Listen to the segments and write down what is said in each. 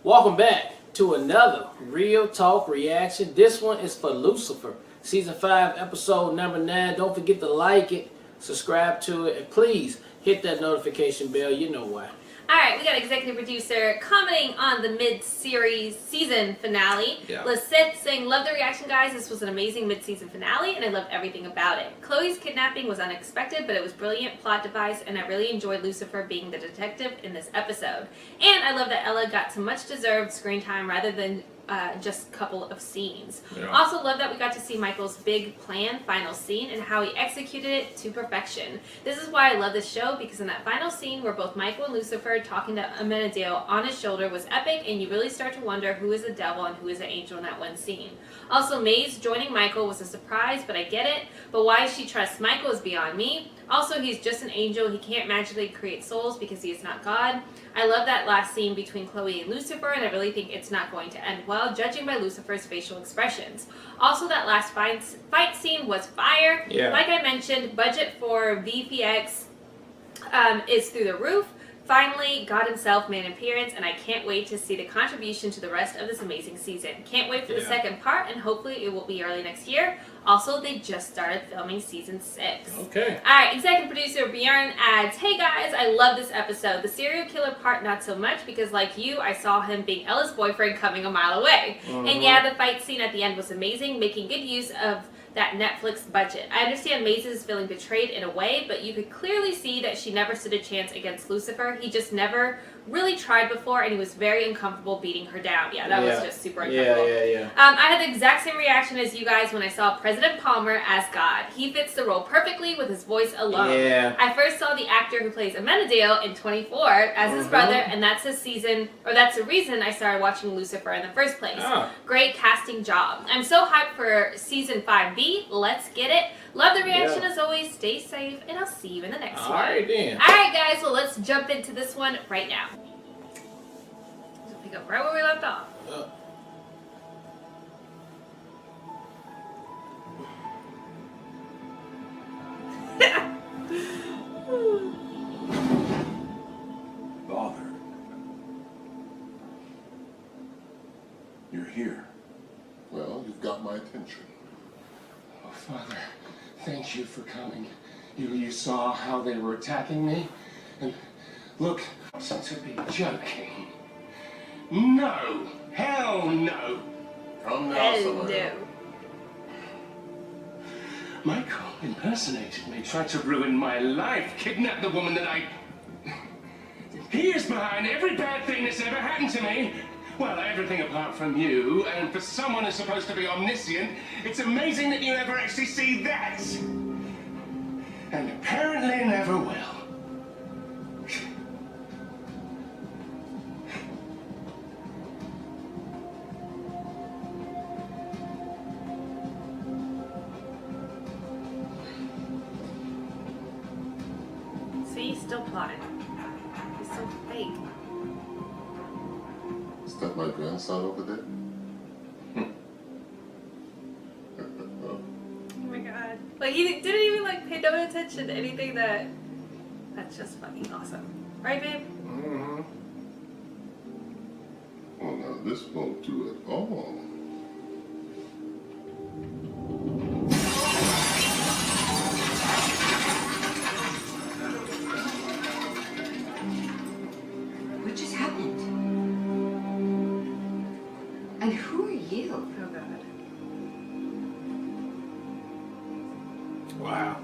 Welcome back to another Real Talk reaction. This one is for Lucifer, Season 5, Episode number 9. Don't forget to like it, subscribe to it, and please hit that notification bell. You know why. Alright, we got executive producer commenting on the mid-series season finale. Yeah. Lisette saying, love the reaction, guys. This was an amazing mid-season finale, and I loved everything about it. Chloe's kidnapping was unexpected, but it was brilliant plot device, and I really enjoyed Lucifer being the detective in this episode. And I love that Ella got some much-deserved screen time rather than just a couple of scenes. Yeah. Also love that we got to see Michael's big plan final scene and how he executed it to perfection. This is why I love this show, because in that final scene where both Michael and Lucifer talking to Amenadiel on his shoulder was epic, and you really start to wonder who is the devil and who is the angel in that one scene. Also, Maze joining Michael was a surprise, but I get it. But why she trusts Michael is beyond me. Also, he's just an angel. He can't magically create souls because he is not God. I love that last scene between Chloe and Lucifer, and I really think it's not going to end well, judging by Lucifer's facial expressions. Also, that last fight scene was fire. Yeah. Like I mentioned, budget for VFX is through the roof. Finally, God himself made an appearance, and I can't wait to see the contribution to the rest of this amazing season. Can't wait for the second part, and hopefully it will be early next year. Also, they just started filming season 6. Okay. Alright, executive producer Bjorn adds, hey guys, I love this episode. The serial killer part, not so much, because like you, I saw him being Ella's boyfriend coming a mile away. And yeah, the fight scene at the end was amazing, making good use of that Netflix budget. I understand Maze is feeling betrayed in a way, but you could clearly see that she never stood a chance against Lucifer. He just never really tried before, and he was very uncomfortable beating her down. Yeah, that was just super uncomfortable. I had the exact same reaction as you guys when I saw President Palmer as God. He fits the role perfectly with his voice alone. Yeah. I first saw the actor who plays Amenadiel in 24 as his brother, and that's the reason I started watching Lucifer in the first place. Great casting job. I'm so hyped for season 5B. Let's get it. Love the reaction as always. Stay safe, and I'll see you in the next one. Alright then. Alright guys, well let's jump into this one right now. So pick up right where we left off. Father, you're here. Well, you've got my attention. Oh, Father, thank you for coming. You saw how they were attacking me? And look, to be joking. No! Hell no! Come now, someone. No. Michael impersonated me, tried to ruin my life, kidnapped the woman that I... He is behind every bad thing that's ever happened to me. Well, everything apart from you, and for someone who's supposed to be omniscient, it's amazing that you never actually see that. And apparently never will. See, he's still plotting. He's so fake. Is that my grandson over there? Oh my god. Like, he didn't even, like, pay no attention to anything that's just fucking awesome. Right, babe? Oh, now this won't do at all. What just happened? And who are you? Oh god. Wow.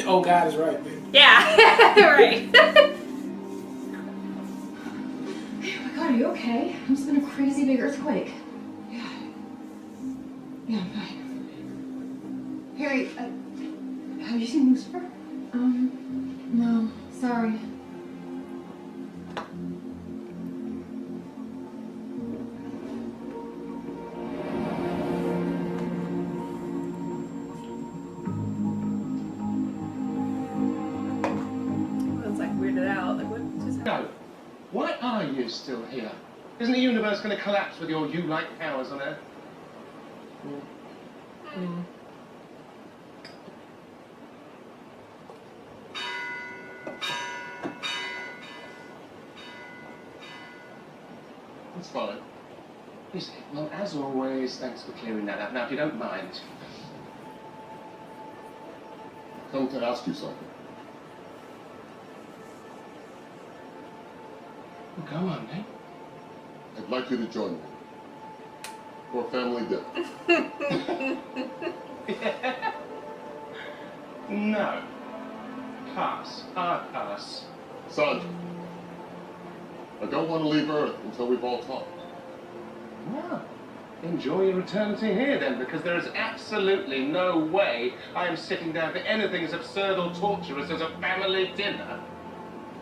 Oh, God is right, baby. Yeah, right. Oh my god, are you okay? It's been a crazy big earthquake. Yeah, I'm fine. Harry, have you seen Lucifer? No, sorry. I was like weirded out. Like, what just happened? No. Why are you still here? Isn't the universe going to collapse with your you-like powers on Earth? It's fine. Is it? Well, as always, thanks for clearing that up. Now, if you don't mind. Come to ask you something. Well, go on, then. I'd like you to join me for a family dinner. No. Pass. Hard pass. Sergeant, I don't want to leave Earth until we've all talked. Well, enjoy your eternity here, then, because there is absolutely no way I am sitting down for anything as absurd or torturous as a family dinner.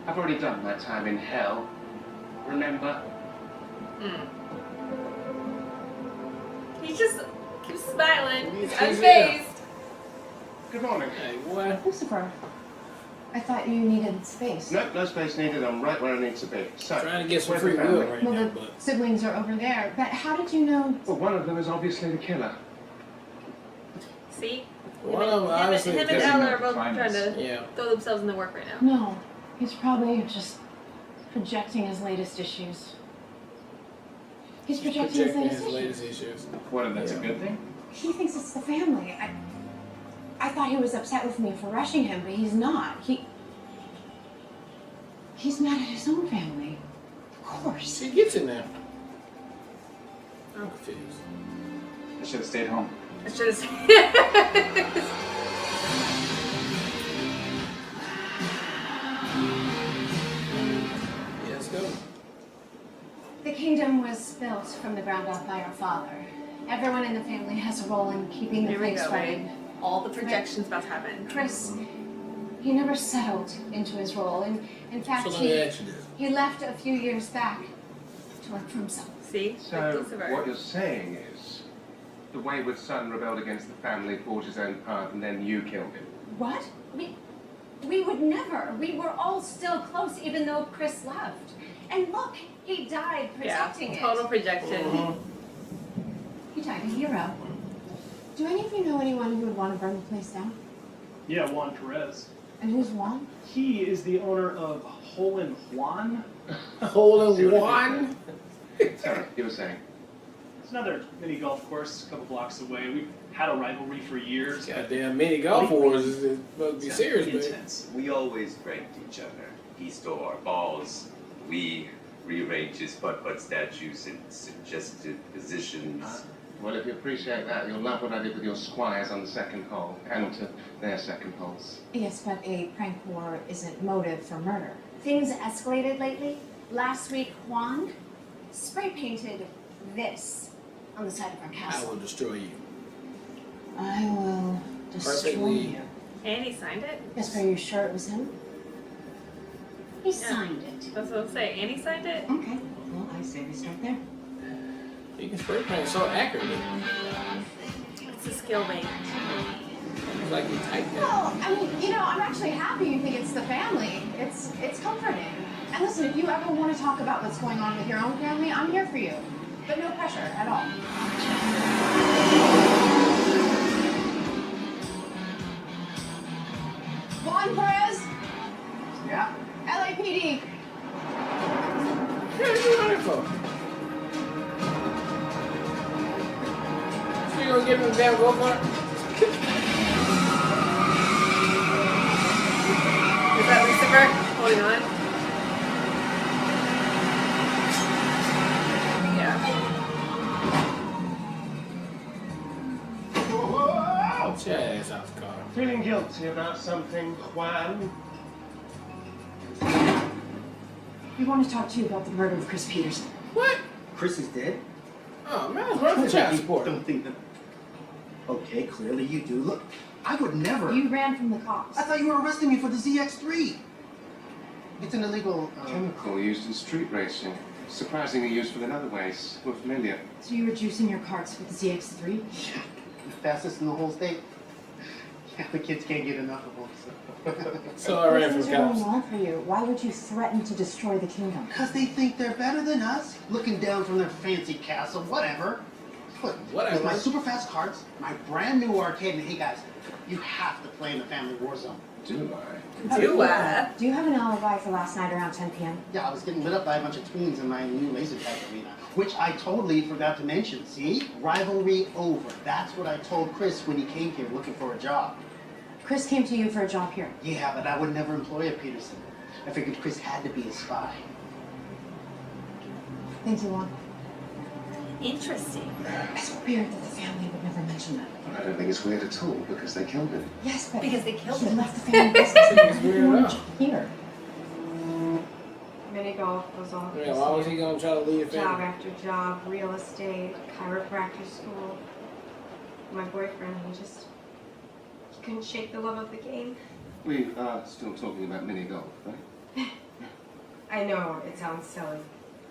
I've already done my time in hell. Remember? He just keeps smiling. He's He's unfazed. Good morning. Hey, what? Lucifer, I thought you needed space. Nope, no space needed. I'm right where I need to be. So, Trying to get some where's free the will family? right Well, now, the but siblings are over there. But how did you know? Well, one of them is obviously the killer. See? one of them obviously Him and doesn't Ella know are both climate. trying to Yeah. throw themselves in the work right now. No, he's probably just projecting his latest issues. He's projecting his Projecting latest his issues. latest issues. What, and that's Yeah. a good thing? He thinks it's the family. I thought he was upset with me for rushing him, but he's not. He's mad at his own family. Of course. She gets it now. I'm confused. I should have stayed home. I should have said. Yeah, let's go. The kingdom was built from the ground up by our father. Everyone in the family has a role in keeping the Here we things go, running. All the projections about to happen. Chris, he never settled into his role. In fact, So let me ask you this. he left a few years back to work for himself. See? Like So, Lucifer. what you're saying is, the wayward son rebelled against the family, forged his own path, and then you killed him. What? We would never. We were all still close, even though Chris left. And look, he died protecting Yeah, it. total projection. He died a hero. Do any of you know anyone who would want to burn the place down? Yeah, Juan Perez. And who's Juan? He is the owner of Hole in Juan. Hole in one. Sorry, you were saying. It's another mini golf course a couple blocks away. We've had a rivalry for years. Goddamn mini golf wars is supposed to be serious, baby. Intense. We always ranked each other. He stole our balls. We rearranged his putt-putt statues in suggested positions. Well, if you appreciate that, you'll love what I did with your squires on the second hole, and to their second holes. Yes, but a prank war isn't motive for murder. Things escalated lately. Last week, Juan spray painted this on the side of our I castle. will destroy you. I will destroy Perfectly. you. And he signed it? Yes, are you sure it was him? He signed it. That's what I'm saying. And he signed it? Okay, well, I say we start there. You can spray paint so accurately. It's a skill, mate. It's like you type that. Well, I mean, I'm actually happy you think it's the family. It's comforting. And listen, if you ever want to talk about what's going on with your own family, I'm here for you. But no pressure at all. Juan Perez? Yeah. LAPD. What are you running for? So you gonna give him a damn go-kart? Is that Lucifer holding on? Yeah. Get your ass out the car. Feeling guilty about something, Juan? We want to talk to you about the murder of Chris Peterson. What? Chris is dead? Oh man, it's worth the child You support. don't think that... Okay, clearly you do. Look, I would never... You ran from the cops. I thought you were arresting me for the ZX3. It's an illegal... Chemical used in street racing. Surprisingly useful in other ways. More familiar. So you were juicing your carts with the ZX3? Yeah, the fastest in the whole state. Yeah, the kids can't get enough of them. So I ran from Things the are going cops. wrong for you. Why would you threaten to destroy the kingdom? Because they think they're better than us. Looking down from their fancy castle, whatever. Look, Whatever. with my super fast cards, my brand new arcade, and hey guys, you have to play in the family war zone. Do I? Do I? Do you have an alibi for last night around 10 p.m.? Yeah, I was getting lit up by a bunch of tweens in my new laser tag arena, which I totally forgot to mention. See? Rivalry over. That's what I told Chris when he came here looking for a job. Chris came to you for a job here. Yeah, but I would never employ a Peterson. I figured Chris had to be a spy. Thank you, Juan. Interesting. It's weird that the family would never mention that. I don't think it's weird at all because they killed him. Yes, but Because they killed he him. left the family business and It's he weird wanted enough. you here. Mini golf was all Yeah, why was he gonna try to leave job family? after job, real estate, chiropractor school. My boyfriend, he couldn't shake the love of the game. We are still talking about mini golf, right? I know it sounds silly.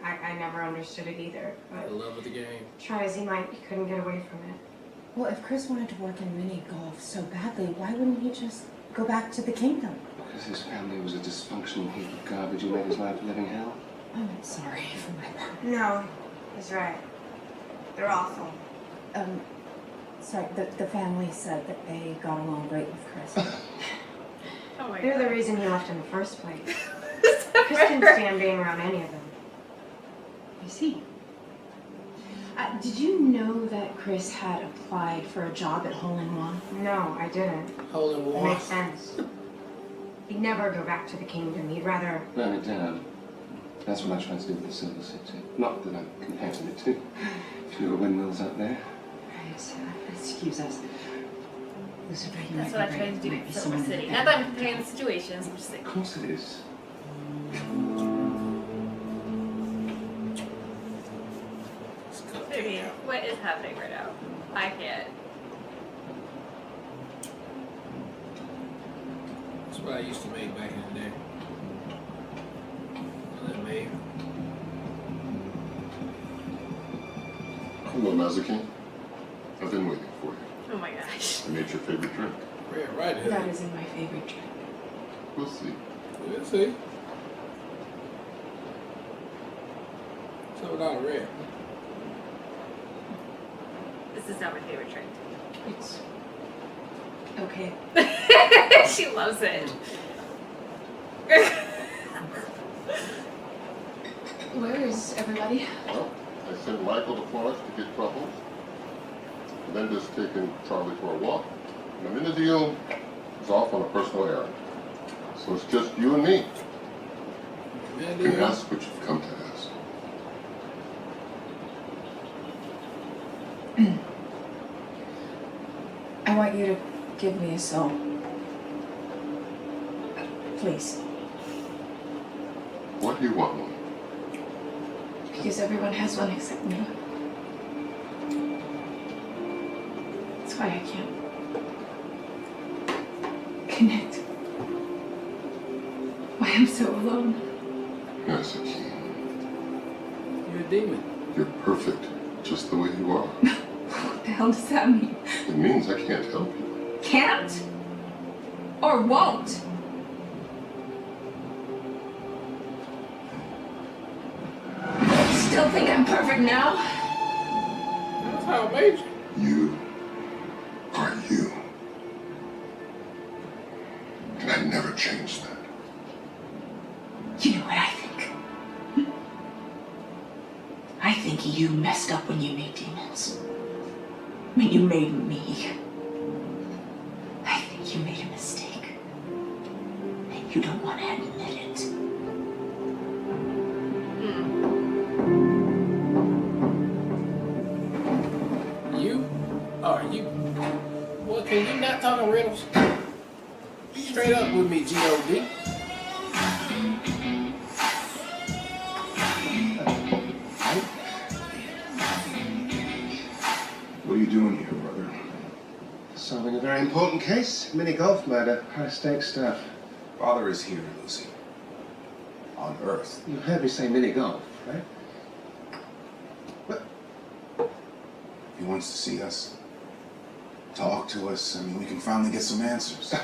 I never understood it either, The but love of the game. try as he might, he couldn't get away from it. Well, if Chris wanted to work in mini golf so badly, why wouldn't he just go back to the kingdom? Because his family was a dysfunctional heap of garbage who made his life a living hell. I'm sorry for my part. No, he's right. They're awful. Sorry, the family said that they got along great with Chris. Oh my They're god. the reason he left in the first place. Chris couldn't stand being around any of them. I see. Did you know that Chris had applied for a job at Hole in One? No, I didn't. Hole in It one. makes sense. He'd never go back to the kingdom. He'd rather... Burn it down. That's what I tried to do with the Silver City. Not that I'm comparing it to fewer windmills out there. Right. Excuse us. Lucifer, you That's might what I be tried right. to do Might with be Silver someone in City. the Not that I'm comparing the situations, I'm just like, Of course it is. Let's cut baby, that out. what is happening right now? I can't. That's what I used to make back in the day. Well, that made. Hello, Mazakin. I've been waiting for you. Oh my gosh. I made your favorite drink. Red right That hood. isn't my favorite drink. We'll see. We'll see. So without red. This is not my favorite drink. It's okay. She loves it. Where is everybody? Well, I sent Michael to Florence to get truffles. Linda's taken Charlie for a walk. And Amanda Deal is off on a personal errand. So it's just you and me. Man, You can dude. ask what you've come to ask. I want you to give me a soul. Please. What do you want, woman? Because everyone has one except me. That's why I can't connect. Why I'm so alone. Yes, Akeem. You're a demon. You're perfect, just the way you are. What the hell does that mean? It means I can't help you. Can't? Or won't? Still think I'm perfect now? That's how I made you. You are you. And I'd never change that. You know what I think? I think you messed up when you made demons. When you made me. I think you made a mistake. And you don't want to admit it. You are you. Boy, can you not talk in riddles? Straight up with me, G.O.D. What are you doing here, brother? Solving a very important case. Mini golf murder. High stakes stuff. Father is here, Lucy. On Earth. You heard me say mini golf, right? He wants to see us. Talk to us. I mean, we can finally get some answers.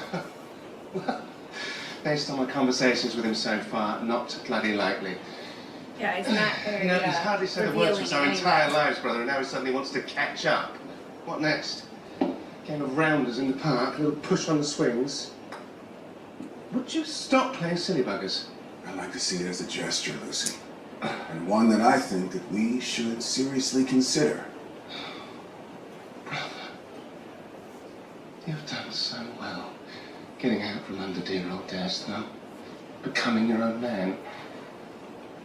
Based on my conversations with him so far, not bloody likely. Yeah, he's not very. No, he's hardly said a word to us our revealing entire lives, brother, and now he suddenly wants to catch up. What next? Game of rounders in the park, a little push on the swings. Would you stop playing silly buggers? I'd like to see it as a gesture, Lucy. And one that I think that we should seriously consider. Brother, you've done so well. Getting out from under dear old Dad's thumb. Becoming your own man.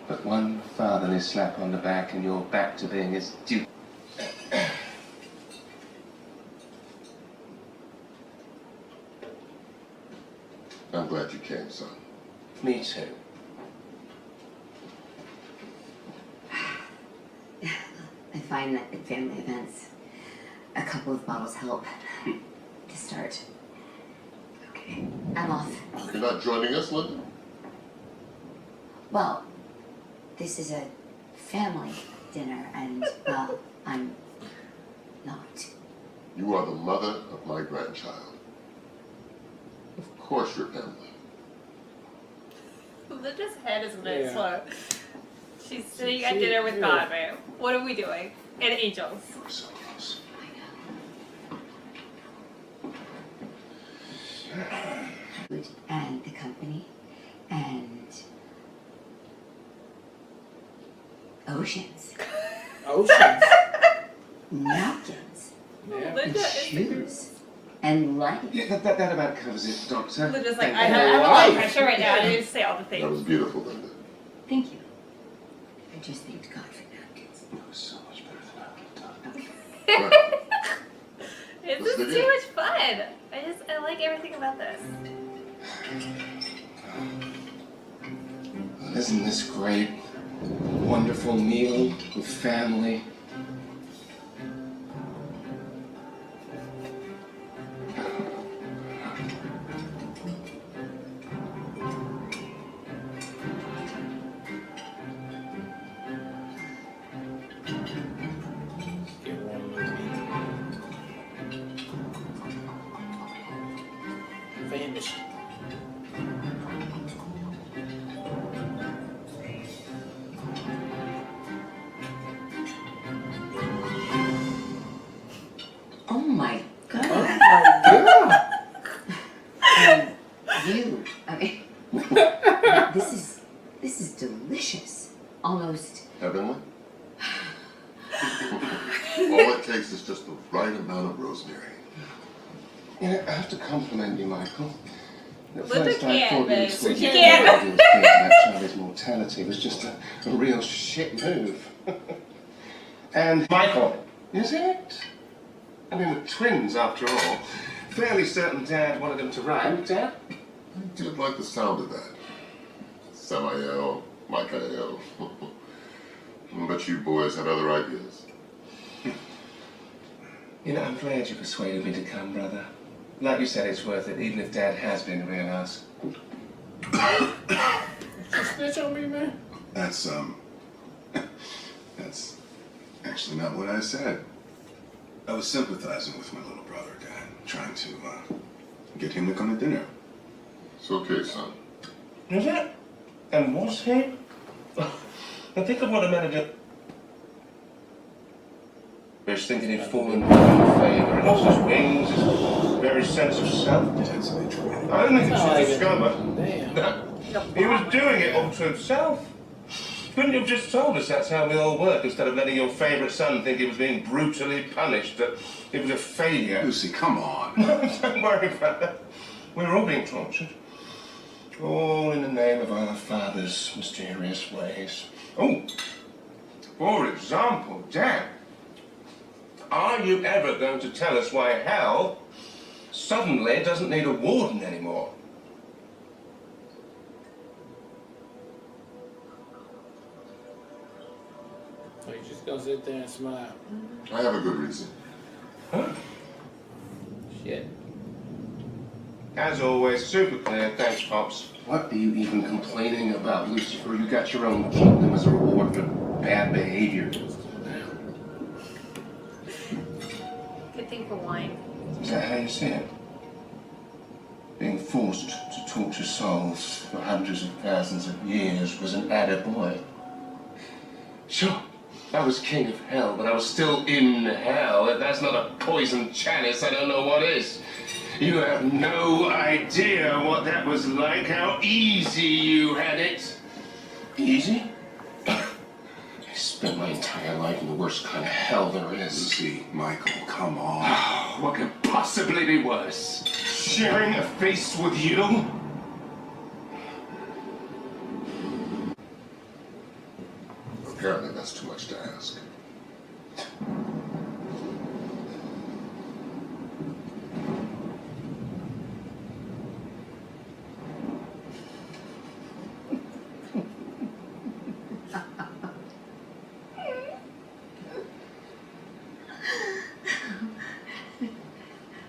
But one fatherly slap on the back and you're back to being his dupe. I'm glad you came, son. Me too. I find that at family events, a couple of bottles help to start. Okay, I'm off. You're not joining us, Linda? Well, this is a family dinner, and, well, I'm not. You are the mother of my grandchild. Of course you're family. Linda's head is a bit Yeah. slow. She's sitting at dinner with God, man. What are we doing? And angels. We're so close. And the company, and oceans, Oceans. napkins, Yeah. and Linda is. shoes, and light. Yeah, that about covers it, Doctor. Linda's like, Thank I you. have a lot of pressure right now. I need to say all the That was things. beautiful, Linda. Thank you. I just thanked God for napkins. That was so much better than I could have done. Right. This Let's is dig too in. much fun. I like everything about this. Isn't this great? Wonderful meal with family. Get one with me. Vanish. Oh my God. Yeah. You, I mean, this is delicious. Almost. Heavenly? All it takes is just the right amount of rosemary. You know, I have to compliment you, Michael. At Linda first I can't, thought babe. you explained She the can't. idea of fear about Charlie's mortality was just a real shit move. And Michael, is it? I mean, the twins, after all. Fairly certain Dad wanted them to rhyme. Dad? I did like the sound of that. Samael, Michael. But you boys had other ideas. You know, I'm glad you persuaded me to come, brother. Like you said, it's worth it, even if Dad has been a real ass. You snitch on me, man? That's that's actually not what I said. I was sympathizing with my little brother, Dad, trying to get him to come to dinner. It's okay, son. Is it? And was he? I think of what a man did. He's thinking he'd fallen in favour, and lost his wings, his very sense of self. Dad's a true. I don't think he should discover Damn. that he was doing it all to himself. Couldn't you have just told us that's how we all work, instead of letting your favourite son think he was being brutally punished, that it was a failure? Lucy, come on. Don't worry about that. We were all being tortured. All in the name of our Father's mysterious ways. Oh, for example, Dad, are you ever going to tell us why hell suddenly doesn't need a warden anymore? So you just gonna sit there and smile. I have a good reason. Huh? Shit. As always, super clear. Thanks, Pops. What are you even complaining about, Lucifer? You got your own kingdom as a reward for bad behavior. Good thing for wine. Is that how you see it? Being forced to torture souls for hundreds of thousands of years was an attaboy. Sure, I was king of hell, but I was still in hell. If that's not a poisoned chalice, I don't know what is. You have no idea what that was like, how easy you had it. Easy? I spent my entire life in the worst kind of hell there is. Lucy, Michael, come on. Oh, what could possibly be worse? Sharing a face with you? Apparently that's too much to ask.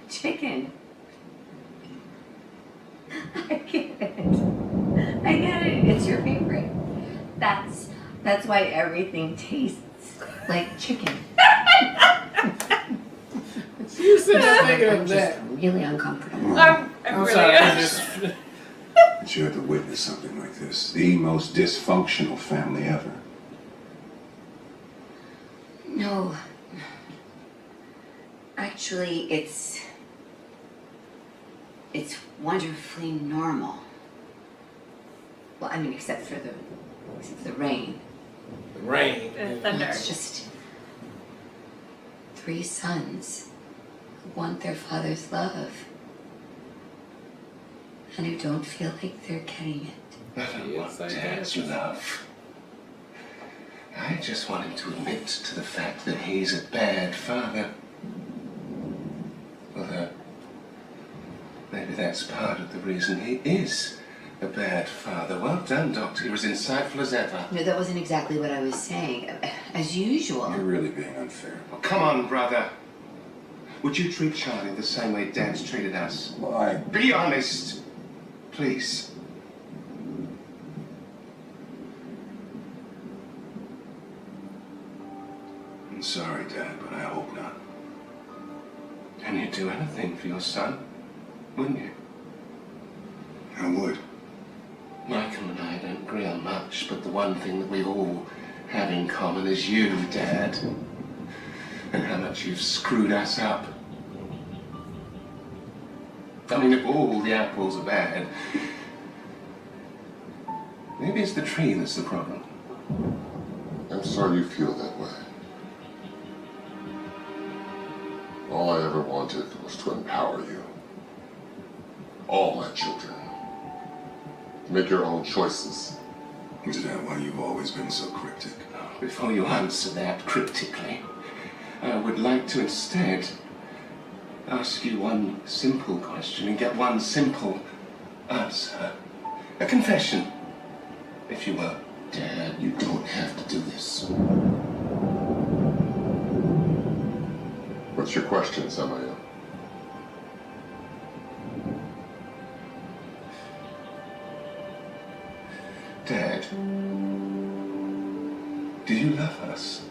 Chicken. I get it. I get it. It's your favorite. That's why everything tastes like chicken. You said thinking of I'm that. just really uncomfortable. I'm I'm really sorry. But you had to witness something like this. The most dysfunctional family ever. No. Actually, it's wonderfully normal. Well, I mean, except for the rain. The rain. The thunder. It's just 3 sons who want their father's love and who don't feel like they're getting it. I don't want Dad's love. I just want him to admit to the fact that he's a bad father. Although, maybe that's part of the reason he is a bad father. Well done, Doctor. You're as insightful as ever. No, that wasn't exactly what I was saying. As usual. You're really being unfair. Oh, come on, brother. Would you treat Charlie the same way Dad's treated us? Why? Be honest. Please. I'm sorry, Dad, but I hope not. And you'd do anything for your son, wouldn't you? I would. Michael and I don't agree on much, but the one thing that we all have in common is you, Dad. And how much you've screwed us up. I mean, if all the apples are bad, maybe it's the tree that's the problem. I'm sorry you feel that way. All I ever wanted was to empower you. All my children. To make your own choices. Is that why you've always been so cryptic? Before you answer that cryptically, I would like to instead ask you one simple question and get one simple answer. A confession, if you will. Dad, you don't have to do this. What's your question, Samael? Dad, do you love us?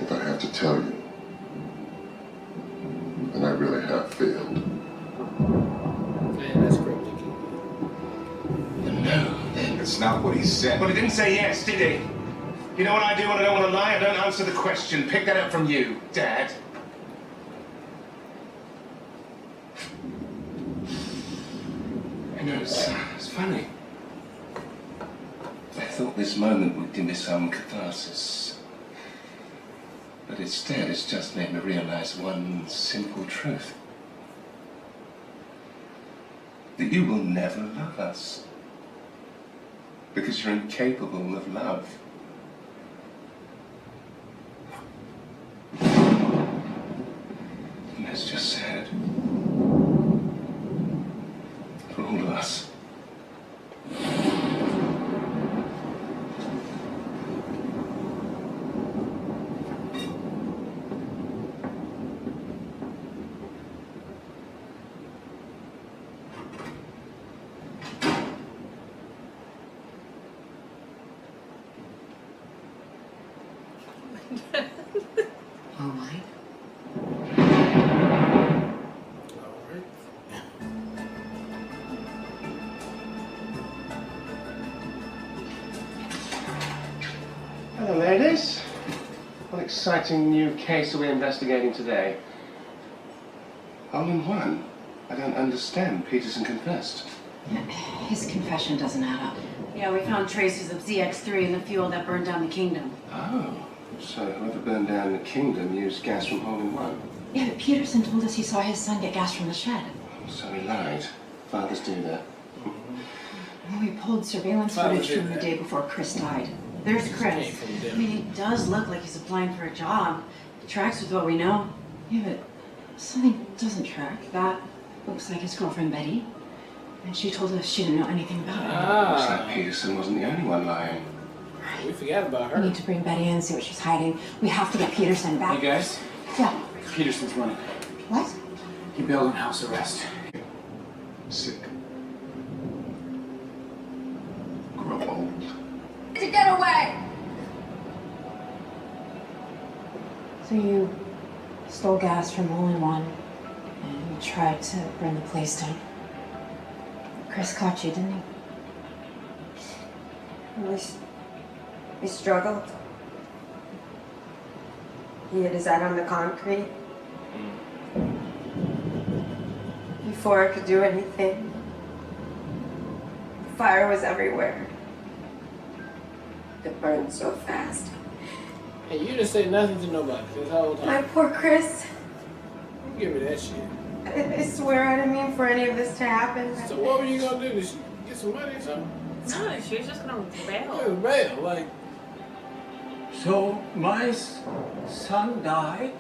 If I have to tell you, then I really have failed. Man, that's cryptic. No, then. It's not what he said. Well, he didn't say yes, did he? You know what I do when I don't want to lie? I don't answer the question. Pick that up from you, Dad. You know, it's funny. I thought this moment would give me some catharsis. But instead, it's just made me realize one simple truth. That you will never love us. Because you're incapable of love. And that's just sad. For all of us. Oh, Mike? Hello, ladies. What exciting new case are we investigating today? Hole in one? I don't understand. Peterson confessed. His confession doesn't add up. Yeah, we found traces of ZX3 in the fuel that burned down the kingdom. Oh, so whoever burned down the kingdom used gas from Hole in one. Yeah, but Peterson told us he saw his son get gas from the shed. So he lied. Fathers do that. We pulled surveillance footage from the day before Chris died. There's Chris. I mean, it does look like he's applying for a job. It tracks with what we know. Yeah, but something doesn't track. That looks like his girlfriend Betty. And she told us she didn't know anything about it. Looks like Peterson wasn't the only one lying. We forgot about her. We need to bring Betty in and see what she's hiding. We have to get Peterson back. Hey guys, Yeah. Peterson's running. What? He bailed on house arrest. Sick. Grow old. To get away! So you stole gas from Hole in One and you tried to burn the place down. Chris caught you, didn't he? We struggled. He hit his head on the concrete. Before I could do anything, the fire was everywhere. It burned so fast. And you didn't say nothing to nobody this whole time. My poor Chris. Give me that shit. I swear I didn't mean for any of this to happen. So what were you gonna do? Did she get some money or something? No, she was just gonna bail. Yeah, bail, like. So my son died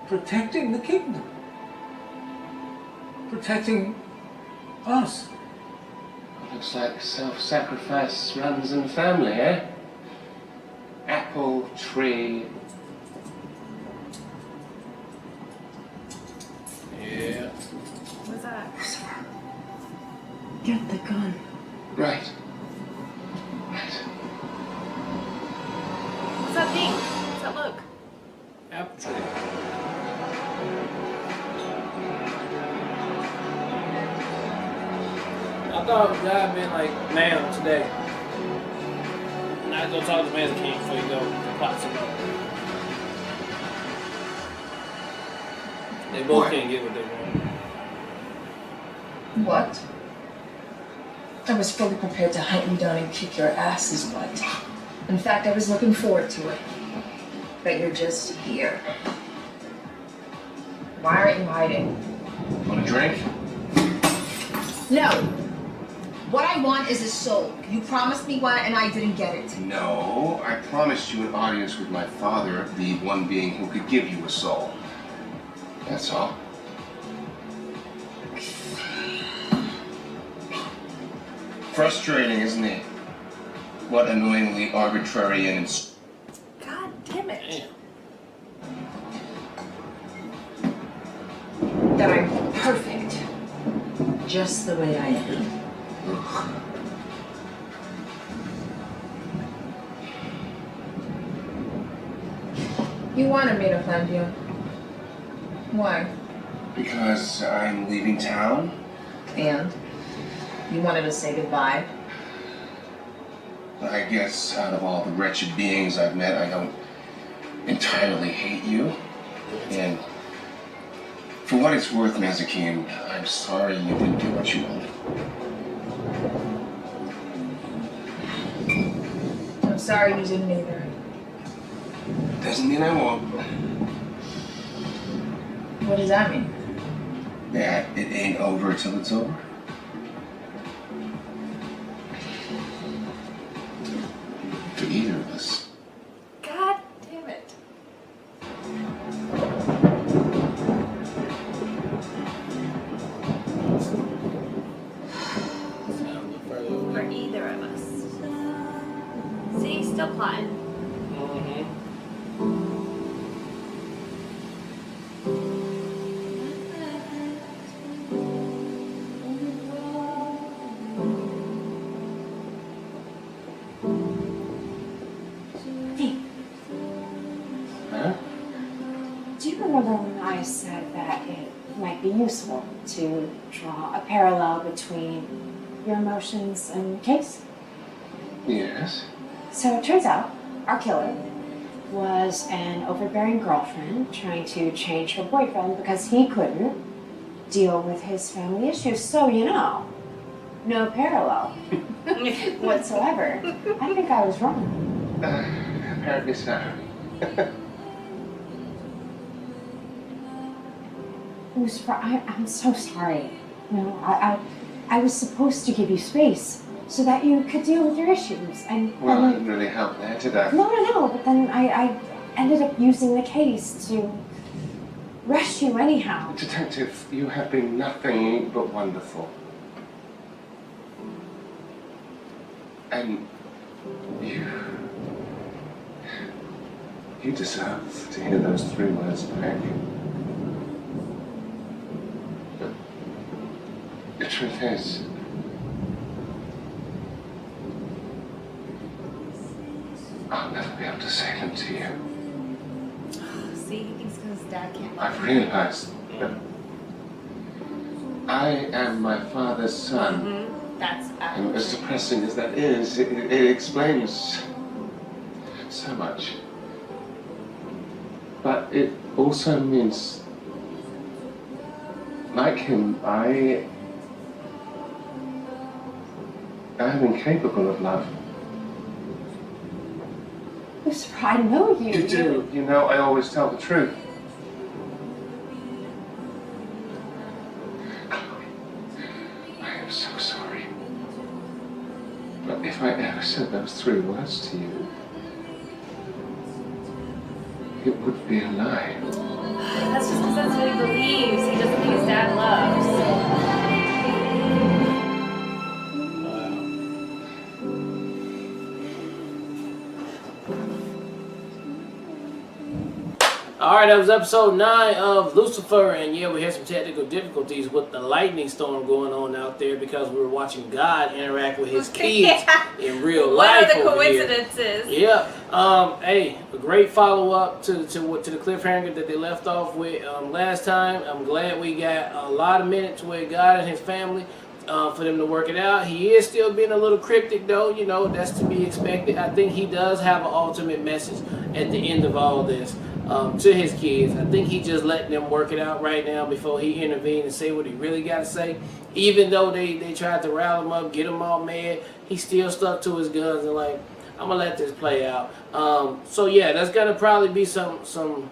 protecting the kingdom, protecting us. Looks like self-sacrifice runs in the family, eh? Apple tree. Yeah. What's that? Get the gun. Right. Right. What's that thing? What's that look? Apple tree. I thought God been like, man, today. Not go talk to Man's King before you go plot some up. They both can't get what they want. What? I was fully prepared to hunt you down and kick your ass's butt. In fact, I was looking forward to it. But you're just here. Why aren't you hiding? Want a drink? No. What I want is a soul. You promised me one and I didn't get it. No, I promised you an audience with my father, the one being who could give you a soul. That's all. Frustrating, isn't it? What annoyingly arbitrary and God damn it. That I'm perfect. Just the way I am. You wanted me to find you. Why? Because I'm leaving town. And? You wanted to say goodbye? I guess out of all the wretched beings I've met, I don't entirely hate you. And for what it's worth, Nazakim, I'm sorry you didn't do what you wanted. I'm sorry you didn't either. Doesn't mean I won't. What does that mean? That it ain't over till it's over. For either of us. God damn it. For either of us. See, still plotting. Huh? Do you remember when I said that it might be useful to draw a parallel between your emotions and the case? Yes. So it turns out our killer, was an overbearing girlfriend trying to change her boyfriend because he couldn't deal with his family issues. So, you know, no parallel whatsoever. I think I was wrong. Apparently so. Lucifer, I'm so sorry. You know, I was supposed to give you space so that you could deal with your issues. And Well, I didn't really help there, did I? No, but then I ended up using the case to rush you anyhow. Detective, you have been nothing but wonderful. And you deserve to hear those 3 words back. But the truth is, I'll never be able to say them to you. See, he thinks because his dad can't. I've realized that I am my father's son. That's And as depressing as that is, it explains so much. But it also means, like him, I am incapable of love. Lucifer, I know you. You do. You know, I always tell the truth. Chloe, I am so sorry. But if I ever said those 3 words to you, it would be a lie. That's just because that's what he believes. He doesn't think his dad loves. Alright, that was episode 9 of Lucifer, and yeah, we had some technical difficulties with the lightning storm going on out there because we were watching God interact with his kids in real life. What are the over here. coincidences? Yeah. Hey, a great follow-up to the cliffhanger that they left off with last time. I'm glad we got a lot of minutes with God and his family for them to work it out. He is still being a little cryptic, though. You know, that's to be expected. I think he does have an ultimate message at the end of all this. To his kids. I think he's just letting them work it out right now before he intervenes and say what he really got to say. Even though they tried to rile him up, get him all mad, he still stuck to his guns and like, I'm gonna let this play out. So yeah, there's gonna probably be some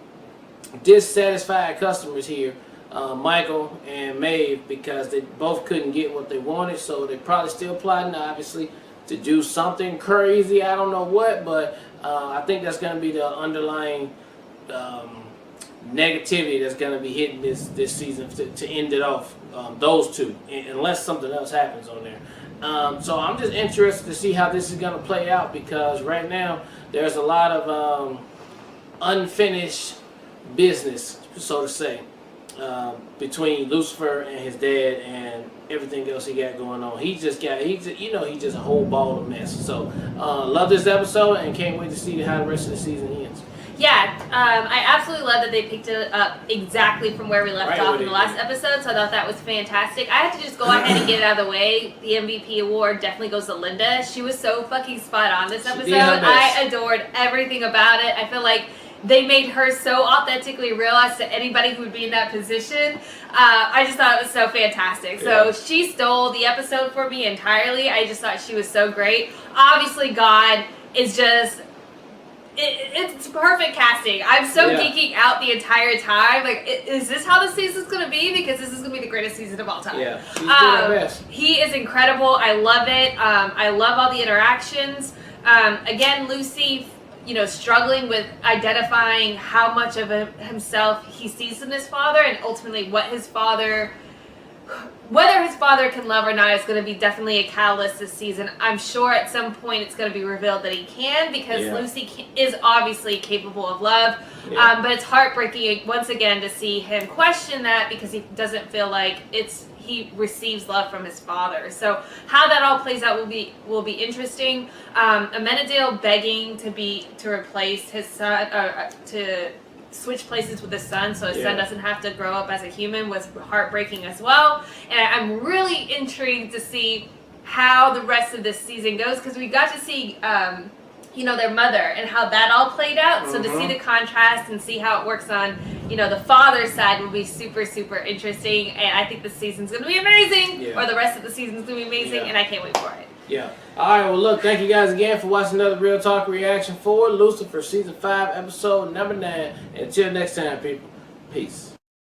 dissatisfied customers here, Michael and Maeve, because they both couldn't get what they wanted. So they're probably still plotting, obviously, to do something crazy. I don't know what, but I think that's gonna be the underlying negativity that's going to be hitting this season to end it off, those two, unless something else happens on there. So I'm just interested to see how this is going to play out, because right now there's a lot of unfinished business, so to say, between Lucifer and his dad and everything else he got going on. He's just a whole ball of mess. So love this episode and can't wait to see how the rest of the season ends. Yeah, I absolutely love that they picked it up exactly from where we left off in the last episode, so I thought that was fantastic. I have to just go ahead and get it out of the way. The MVP award definitely goes to Linda. She was so fucking spot on this episode. I adored everything about it. I feel like they made her so authentically real as to anybody who would be in that position. I just thought it was so fantastic. So she stole the episode for me entirely. I just thought she was so great. Obviously, God is just... It's perfect casting. I'm so geeking out the entire time. Like, is this how the season's going to be? Because this is going to be the greatest season of all time. Yeah, she's doing her best. He is incredible. I love it. I love all the interactions. Again, Lucy, struggling with identifying how much of himself he sees in his father, and ultimately whether his father can love or not is going to be definitely a catalyst this season. I'm sure at some point it's going to be revealed that he can, because Lucy is obviously capable of love. But it's heartbreaking once again to see him question that, because he doesn't feel like he receives love from his father. So how that all plays out will be interesting. Amenadiel begging to replace his son, to switch places with his son so his son doesn't have to grow up as a human was heartbreaking as well. And I'm really intrigued to see how the rest of this season goes, because we got to see you know, their mother and how that all played out. So to see the contrast and see how it works on, you know, the father's side will be super, super interesting. And I think the season's going to be amazing. Yeah. Or the rest of the season's going to be amazing. Yeah. And I can't wait for it. Yeah. All right. Well, look. Thank you guys again for watching another Real Talk reaction for Lucifer season 5 episode number 9. Until next time, people. Peace.